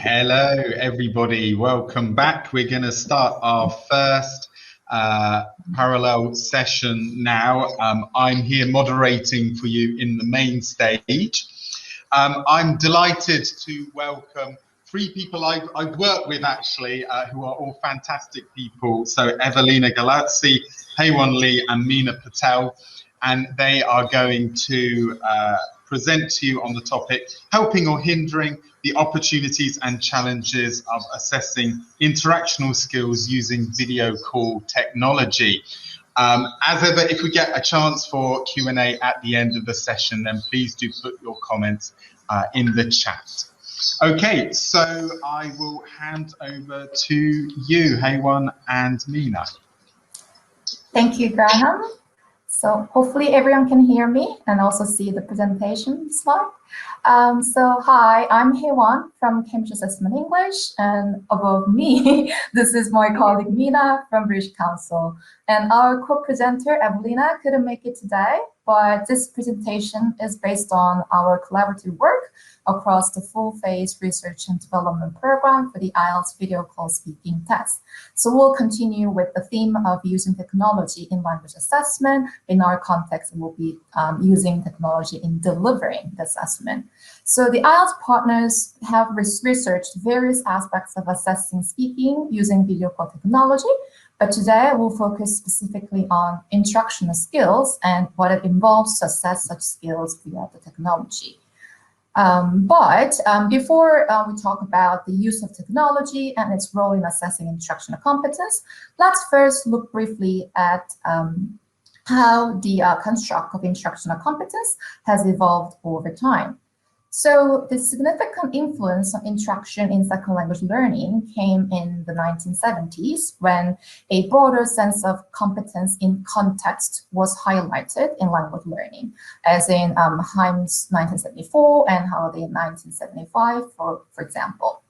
Hello, everybody. Welcome back. We're going to start our first parallel session now. I'm here moderating for you in the main stage. I'm delighted to welcome three people I've worked with actually, who are all fantastic people. So Evelina Galaczi, Hye-won and Mina Patel, and they are going to present to you on the topic, helping or hindering the opportunities and challenges of assessing interactional skills using video call technology. As ever, if we get a chance for Q&A at the end of the session, then please do put your comments in the chat. Okay, so I will hand over to you, Hye-won and Mina. Thank you, Graham. So hopefully everyone can hear me and also see the presentation slide. So hi, I'm Hye-won from Cambridge Assessment English, and above me, this is my colleague Mina from British Council. And our co-presenter, Evelina, couldn't make it today, but this presentation is based on our collaborative work across the full-phase research and development program for the IELTS video call speaking test. So we'll continue with the theme of using technology in language assessment. In our context, we'll be using technology in delivering the assessment. So the IELTS partners have researched various aspects of assessing speaking using video call technology, but today we'll focus specifically on instructional skills and what it involves to assess such skills via the technology. Before we talk about the use of technology and its role in assessing instructional competence, let's first look briefly at how the construct of instructional competence has evolved over time. So the significant influence on interaction in second language learning came in the 1970s when a broader sense of competence in context was highlighted in language learning, as in Himes 1974 and Halliday 1975, for example.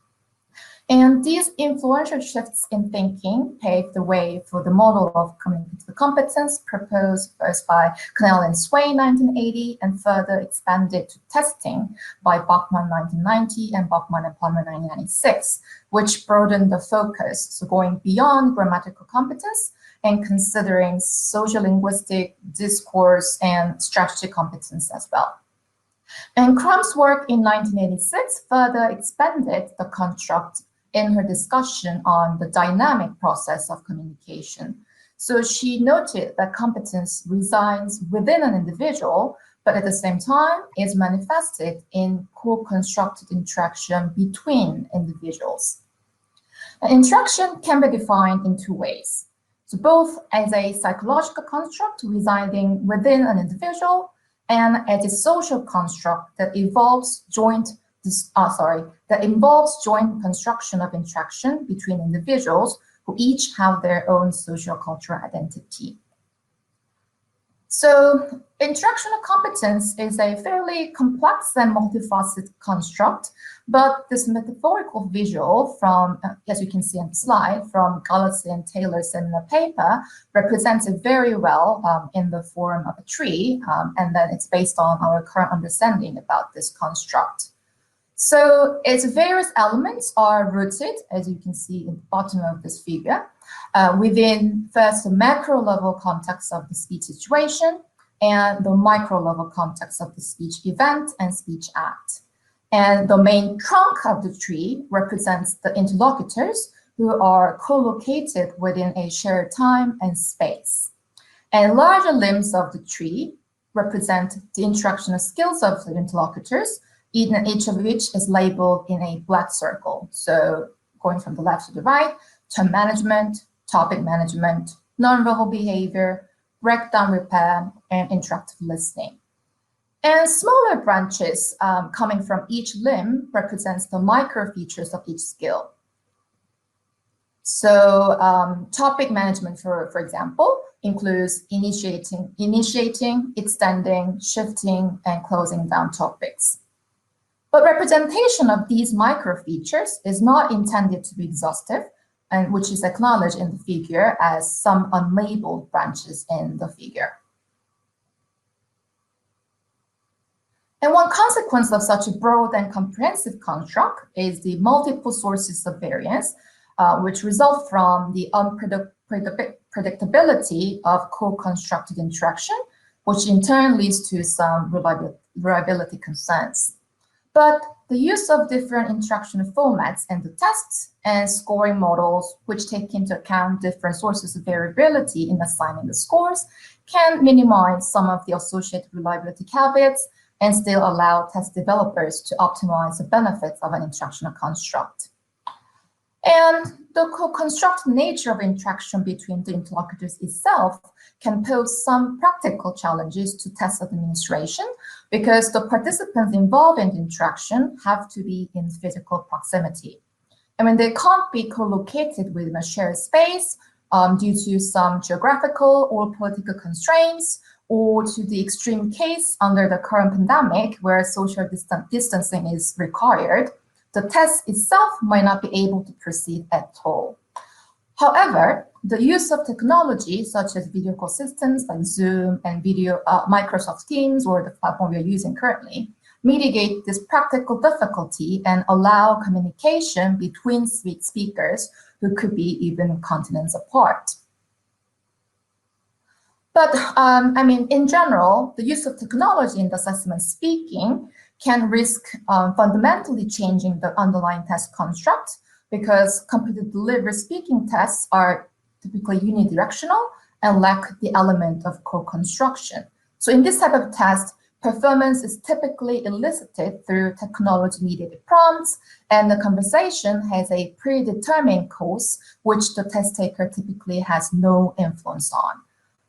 And these influential shifts in thinking paved the way for the model of communicative competence proposed first by Connell and Sway in 1980 and further expanded to testing by Bachmann 1990 and Bachmann and Plummer 1996, which broadened the focus, so going beyond grammatical competence and considering sociolinguistic, discourse, and strategy competence as well. And Crumb's work in 1986 further expanded the construct in her discussion on the dynamic process of communication. So she noted that competence resides within an individual, but at the same time is manifested in co-constructed interaction between individuals. An interaction can be defined in two ways. So both as a psychological construct residing within an individual and as a social construct that involves joint construction of interaction between individuals who each have their own social cultural identity. So interactional competence is a fairly complex and multifaceted construct, but this metaphorical visual from, as you can see on the slide, from Galaczi and Taylor's in the paper represents it very well in the form of a tree, and then it's based on our current understanding about this construct. So its various elements are rooted, as you can see in the bottom of this figure, within first the macro level context of the speech situation and the micro level context of the speech event and speech act. And the main trunk of the tree represents the interlocutors who are co-located within a shared time and space. And larger limbs of the tree represent the interactional skills of the interlocutors, each of which is labeled in a black circle. So going from the left to the right, term management, topic management, nonverbal behavior, breakdown repair, and interactive listening. And smaller branches coming from each limb represents the micro features of each skill. So topic management, for example, includes initiating, extending, shifting, and closing down topics. But representation of these micro features is not intended to be exhaustive, and which is acknowledged in the figure as some unlabeled branches in the figure. And one consequence of such a broad and comprehensive construct is the multiple sources of variance, which result from the unpredictability of co-constructed interaction, which in turn leads to some reliability concerns. But the use of different instructional formats and the tests and scoring models, which take into account different sources of variability in assigning the scores, can minimize some of the associated reliability caveats and still allow test developers to optimize the benefits of an instructional construct. And the co-constructed nature of interaction between the interlocutors itself can pose some practical challenges to test administration because the participants involved in the interaction have to be in physical proximity. I mean, they can't be co-located within a shared space due to some geographical or political constraints, or to the extreme case under the current pandemic where social distancing is required. The test itself might not be able to proceed at all. However, the use of technology such as video call systems like Zoom and Microsoft Teams, or the platform we are using currently, mitigate this practical difficulty and allow communication between speakers who could be even continents apart. But I mean, in general, the use of technology in the assessment speaking can risk fundamentally changing the underlying test construct because computer delivered speaking tests are typically unidirectional and lack the element of co-construction. So in this type of test, performance is typically elicited through technology-mediated prompts, and the conversation has a predetermined course, which the test taker typically has no influence on.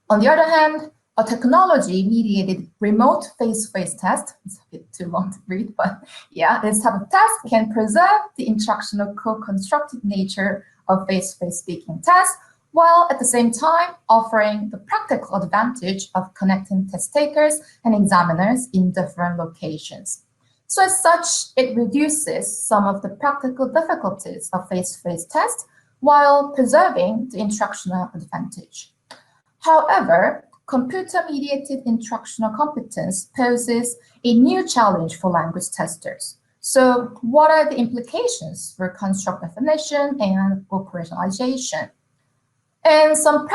On the other hand, a technology-mediated remote face-to-face test, it's a bit too long to read, but yeah, this type of test can preserve the instructional co-constructed nature of face-to-face speaking tests, while at the same time offering the practical advantage of connecting test takers and examiners in different locations. So as such, it reduces some of the practical difficulties of face-to-face tests while preserving the instructional advantage. However, computer-mediated instructional competence poses a new challenge for language testers. So what are the implications for construct definition and operationalization? And some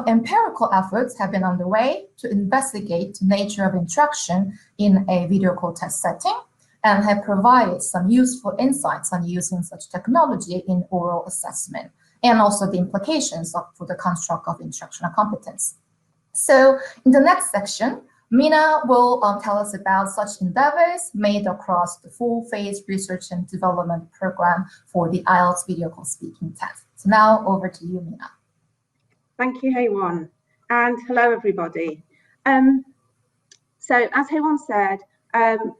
empirical efforts have been underway to investigate the nature of interaction in a video call test setting and have provided some useful insights on using such technology in oral assessment and also the implications for the construct of instructional competence. So in the next section, Mina will tell us about such endeavors made across the full-phase research and development program for the IELTS video call speaking test. So now over to you, Mina. Thank you, Hye-won, and hello, everybody. So as Hye-won said,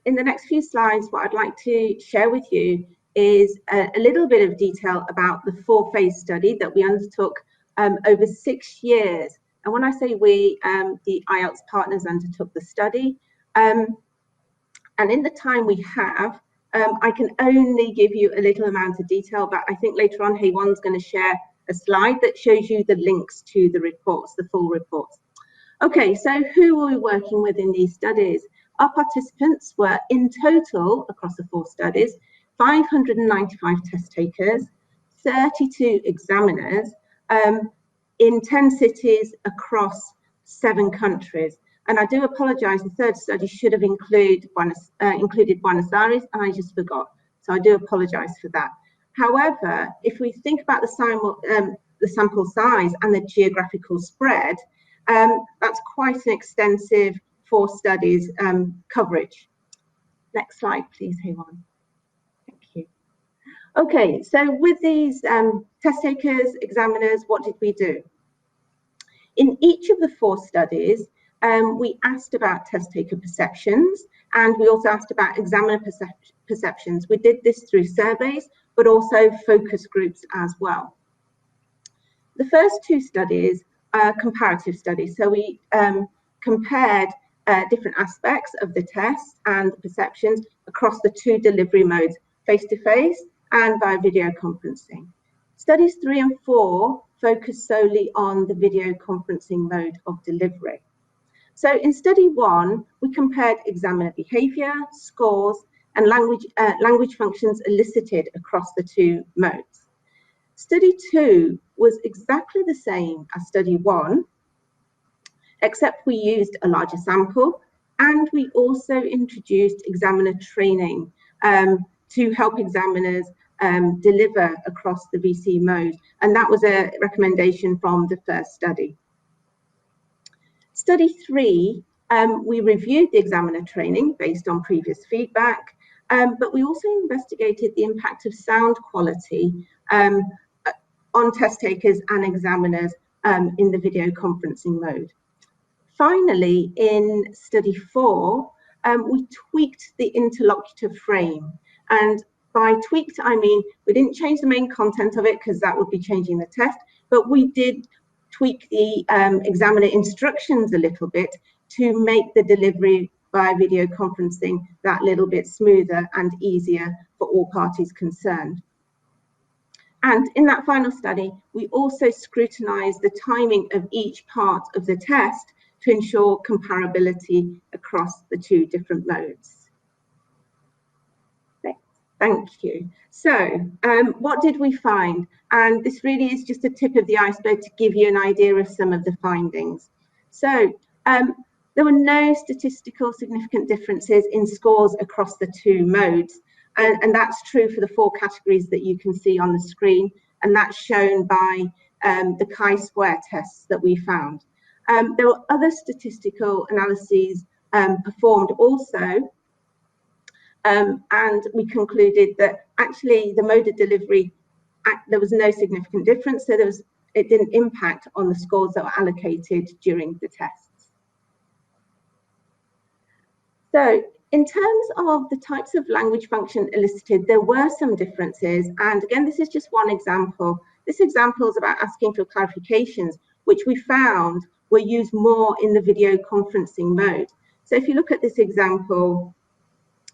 in the next few slides, what I'd like to share with you is a little bit of detail about the four-phase study that we undertook over 6 years. And when I say we, the IELTS partners undertook the study. And in the time we have, I can only give you a little amount of detail, but I think later on, Hye-won's going to share a slide that shows you the links to the reports, the full reports. Okay, so who were we working with in these studies? Our participants were in total, across the 4 studies, 595 test takers, 32 examiners, in 10 cities across 7 countries. And I do apologize, the 3rd study should have included Buenos Aires, and I just forgot. So I do apologize for that. However, if we think about the sample size and the geographical spread, that's quite an extensive 4 studies coverage. Next slide, please, Hye-won. Thank you. Okay, so with these test takers, examiners, what did we do? In each of the 4 studies, we asked about test taker perceptions, and we also asked about examiner perceptions. We did this through surveys, but also focus groups as well. The first 2 studies are comparative studies. So we compared different aspects of the test and the perceptions across the 2 delivery modes, face-to-face and via video conferencing. Studies 3 and 4 focus solely on the video conferencing mode of delivery. So in study 1, we compared examiner behaviour, scores, and language functions elicited across the 2 modes. Study 2 was exactly the same as study 1, except we used a larger sample, and we also introduced examiner training to help examiners deliver across the VC mode, and that was a recommendation from the first study. Study 3, we reviewed the examiner training based on previous feedback, but we also investigated the impact of sound quality on test takers and examiners in the video conferencing mode. Finally, in study 4, we tweaked the interlocutor frame. And by tweaked, I mean we didn't change the main content of it because that would be changing the test, but we did tweak the examiner instructions a little bit to make the delivery via video conferencing that little bit smoother and easier for all parties concerned. And in that final study, we also scrutinized the timing of each part of the test to ensure comparability across the 2 different modes. Thank you. So what did we find? And this really is just a tip of the iceberg to give you an idea of some of the findings. So there were no statistical significant differences in scores across the 2 modes. And that's true for the 4 categories that you can see on the screen. And that's shown by the chi-square tests that we found. There were other statistical analyses performed also. And we concluded that actually the mode of delivery, there was no significant difference. So it didn't impact on the scores that were allocated during the tests. So in terms of the types of language function elicited, there were some differences. And again, this is just one example. This example is about asking for clarifications, which we found were used more in the video conferencing mode. So if you look at this example,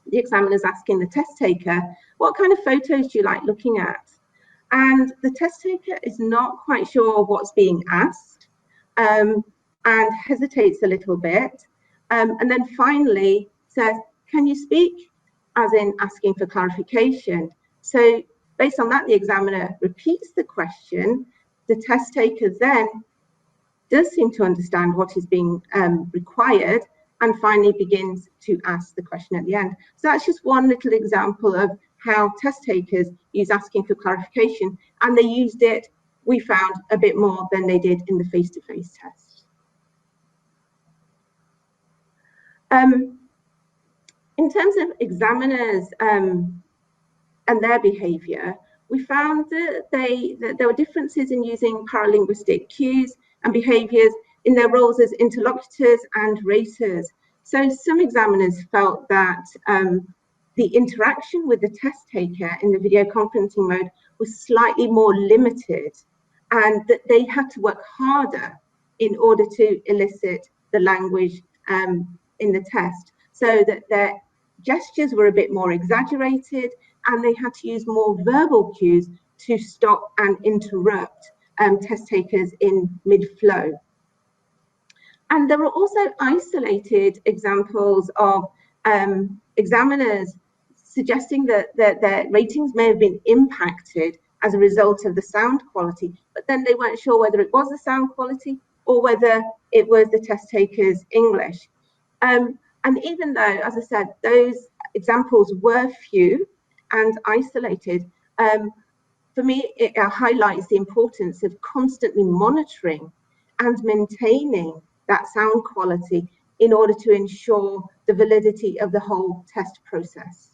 the examiner's asking the test taker, what kind of photos do you like looking at? And the test taker is not quite sure what's being asked and hesitates a little bit. And then finally says, can you speak? As in asking for clarification. So based on that, the examiner repeats the question. The test taker then does seem to understand what is being required, and finally begins to ask the question at the end. So that's just one little example of how test takers use asking for clarification, and they used it, we found, a bit more than they did in the face-to-face test. In terms of examiners and their behaviour, we found that there were differences in using paralinguistic cues and behaviours in their roles as interlocutors and raters. So some examiners felt that the interaction with the test taker in the video conferencing mode was slightly more limited, and that they had to work harder in order to elicit the language in the test, so that their gestures were a bit more exaggerated, and they had to use more verbal cues to stop and interrupt test takers in mid-flow. And there were also isolated examples of examiners suggesting that their ratings may have been impacted as a result of the sound quality, but then they weren't sure whether it was the sound quality or whether it was the test taker's English. And even though, as I said, those examples were few and isolated, for me, it highlights the importance of constantly monitoring and maintaining that sound quality in order to ensure the validity of the whole test process.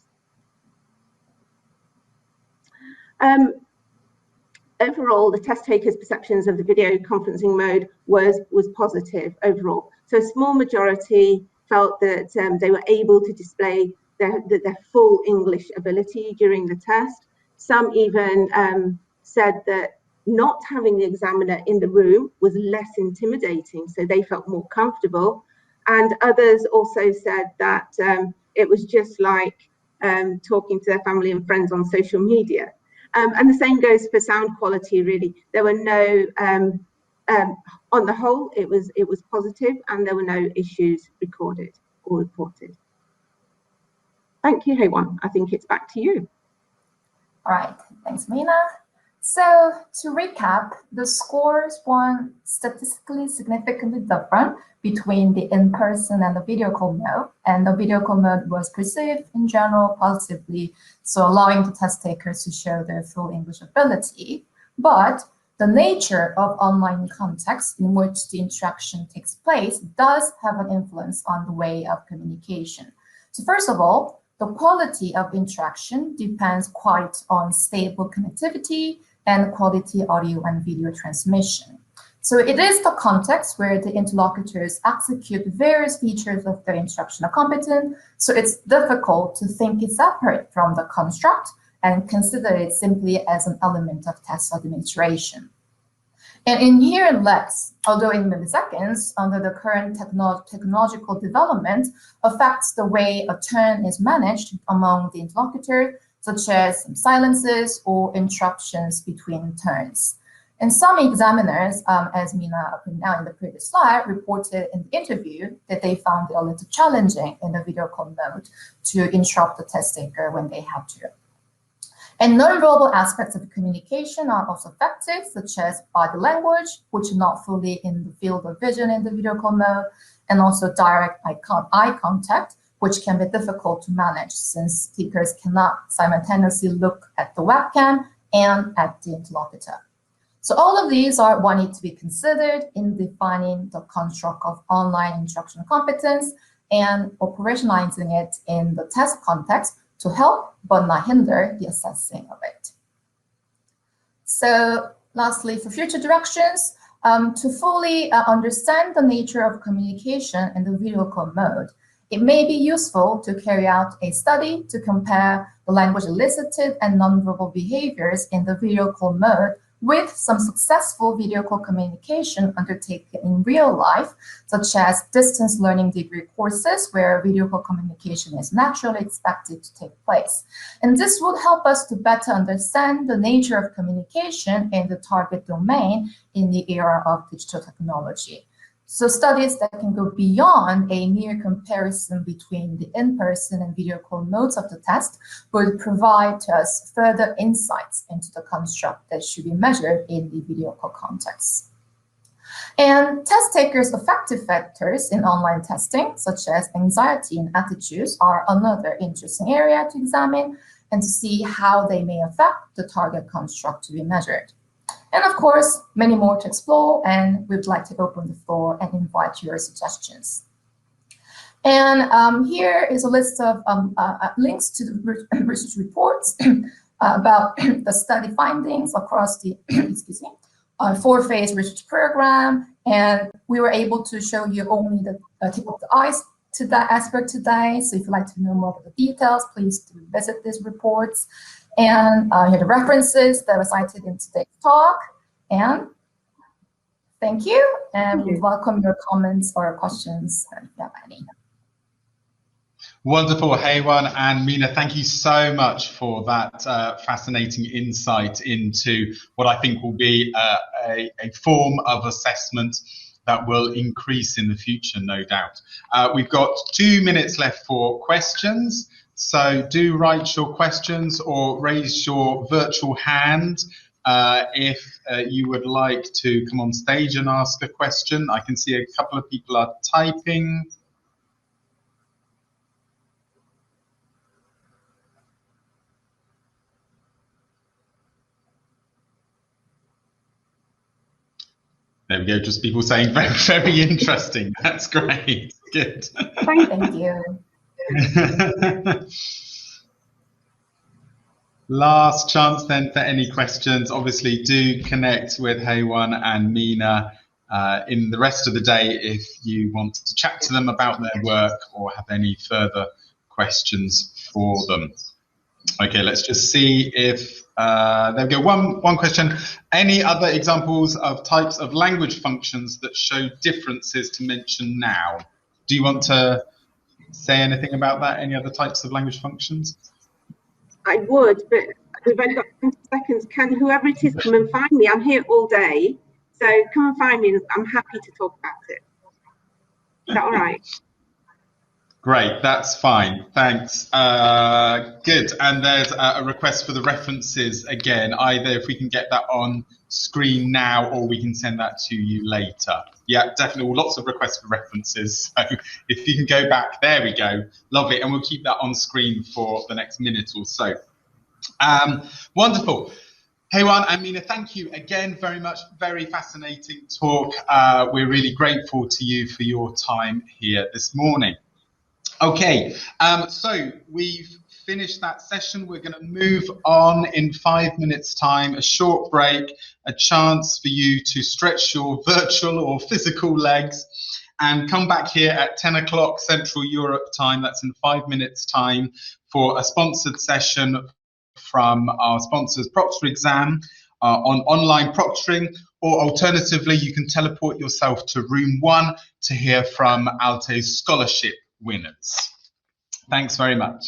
Overall, the test takers' perceptions of the video conferencing mode was positive overall. So a small majority felt that they were able to display their full English ability during the test. Some even said that not having the examiner in the room was less intimidating, so they felt more comfortable. And others also said that it was just like talking to their family and friends on social media. And the same goes for sound quality, really. There were no on the whole, it was positive, and there were no issues recorded or reported. Thank you, Hye-won. I think it's back to you. All right, thanks, Mina. So to recap, the scores weren't statistically significantly different between the in-person and the video call mode, and the video call mode was perceived in general positively, so allowing the test takers to show their full English ability. But the nature of online context in which the interaction takes place does have an influence on the way of communication. So first of all, the quality of interaction depends quite on stable connectivity and quality audio and video transmission. So it is the context where the interlocutors execute various features of their instructional competence, so it's difficult to think it separate from the construct and consider it simply as an element of test administration. And inherent lags, although in milliseconds, under the current technological development, affects the way a turn is managed among the interlocutor, such as some silences or interruptions between turns. And some examiners, as Mina pointed out in the previous slide, reported in the interview that they found it a little challenging in the video call mode to interrupt the test taker when they had to. And non-verbal aspects of communication are also affected, such as body language, which are not fully in the field of vision in the video call mode, and also direct eye contact, which can be difficult to manage since speakers cannot simultaneously look at the webcam and at the interlocutor. So all of these are what need to be considered in defining the construct of online instructional competence and operationalizing it in the test context to help but not hinder the assessing of it. So lastly, for future directions, to fully understand the nature of communication in the video call mode, it may be useful to carry out a study to compare the language elicited and nonverbal behaviors in the video call mode with some successful video call communication undertaken in real life, such as distance learning degree courses where video call communication is naturally expected to take place. And this would help us to better understand the nature of communication in the target domain in the era of digital technology. So studies that can go beyond a mere comparison between the in-person and video call modes of the test would provide to us further insights into the construct that should be measured in the video call context. And test takers' affective factors in online testing, such as anxiety and attitudes, are another interesting area to examine and to see how they may affect the target construct to be measured. And of course, many more to explore, and we'd like to open the floor and invite your suggestions. And here is a list of links to the research reports about the study findings across the four-phase research program. And we were able to show you only the tip of the ice to that aspect today. So if you'd like to know more about the details, please do visit these reports. And here are the references that were cited in today's talk. And thank you. And we welcome your comments or questions if you have any. Wonderful, Hye-won and Mina, thank you so much for that fascinating insight into what I think will be a form of assessment that will increase in the future, no doubt. We've got 2 minutes left for questions. So do write your questions or raise your virtual hand if you would like to come on stage and ask a question. I can see a couple of people are typing. There we go, just people saying very, very interesting. That's great, good. Thank you. Last chance then for any questions. Obviously do connect with Hye-won and Mina in the rest of the day if you want to chat to them about their work or have any further questions for them. Okay, let's just see if there we go. One question. Any other examples of types of language functions that show differences to mention now? Do you want to say anything about that? Any other types of language functions? I would, but we've only got 20 seconds. Can whoever it is come and find me? I'm here all day, So come and find me. I'm happy to talk about it. Is that all right? Great, that's fine. Thanks. Good. And there's a request for the references again, either if we can get that on screen now or we can send that to you later. Yeah, definitely. Lots of requests for references. So if you can go back, there we go. Lovely. And we'll keep that on screen for the next minute or so. Wonderful. Hye-won and Mina, thank you again very much. Very fascinating talk. We're really grateful to you for your time here this morning. Okay, so we've finished that session. We're going to move on in 5 minutes' time, a short break, a chance for you to stretch your virtual or physical legs and come back here at 10 o'clock Central Europe time. That's in 5 minutes' time for a sponsored session from our sponsors, Proctor Exam, on online proctoring, or alternatively, you can teleport yourself to room 1 to hear from Alte's scholarship winners. Thanks very much.